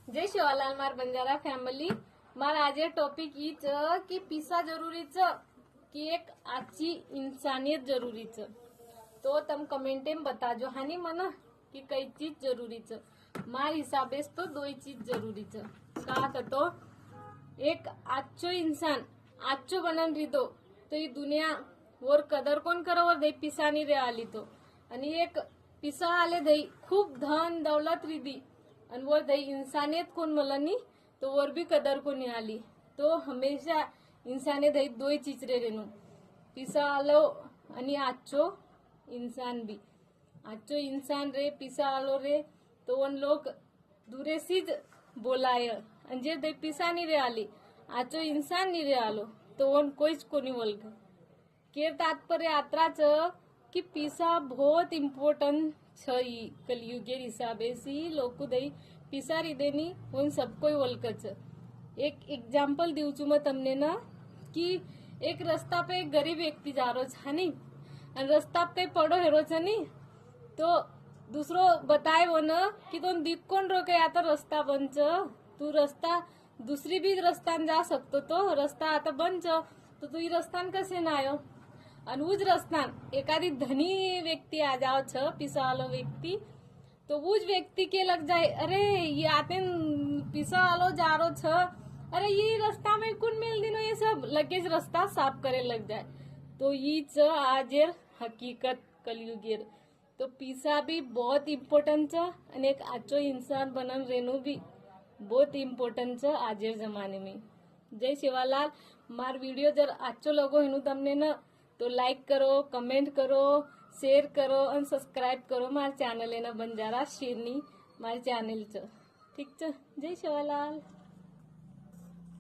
जय शिवालाल मार बंजारा फैमिली। मार आज टॉपिक ई च कि पिसा जरूरी च कि एक आजची इंसानियत जरूरी च। तो तम कमेंटे में बता जो हानी मना कि कई चीज जरूरी च। मार हिसाबे तो दो ही चीज जरूरी च। का तो एक आजचो इंसान आजचो बनन रितो तो ही दुनिया वर कदर कोण करो वर दही पिसानी रे आली तो आणि एक पिसा आले दही खूप धन दौलत रिदी आणि वर दही इंसानियत कोण मलनी तो वर भी कदर कोणी आली। तो हमेशा इंसाने दही दो ही चीज रे रेनू पिसा आलो आणि आजचो इंसान भी आजचो इंसान रे पिसा आलो रे तो वन लोग दुरेसीज बोलाय आणि जे दही पिसा नी रे आली आजचो इंसान नी रे आलो तो वन कोईच कोणी बोलग के तात्पर्य यात्राच कि पिसा बहुत इम्पोर्टेंट छई कलयुगेर हिसाबे सी लोग दई पिसा रिदेनी उन सबको वलकच। एक एग्जाम्पल दिउ छु मैं तमने ना कि एक रस्ता पे एक गरीब व्यक्ति जा रो छ नी और रस्ता पे पड़ो हेरो छ नी तो दूसरो बताए वो न कि तुम दीप कोण रोके या तो रस्ता बंच तू रस्ता दूसरी भी रस्ता जा सकतो तो रस्ता आता बंच तो तू रस्तान कसे ना आयो आणि उज रस्तान एखादी धनी व्यक्ति आ जाओ छ पिसा वालो व्यक्ति तो उज व्यक्ति के लग जाए अरे ये आते पिसा वालो जा रो छ अरे ये रास्ता में कुन मिल दिनो ये सब लगेज रास्ता साफ करे लग जाए। तो ये च आजेर हकीकत कलयुगेर तो पिसा भी बहुत इम्पोर्टंट छ आणि एक आजचो इंसान बनन रेनू भी बहुत इम्पोर्टंट छ आजेर जमाने में। जय शिवालाल। मार वीडियो जर आजचो लगो हेनु तमने न तो लाइक करो, कमेंट करो, शेयर करो और सब्सक्राइब करो मार चैनल है ना बंजारा शेरनी मार चैनल च ठीक छ। जय शिवालाल।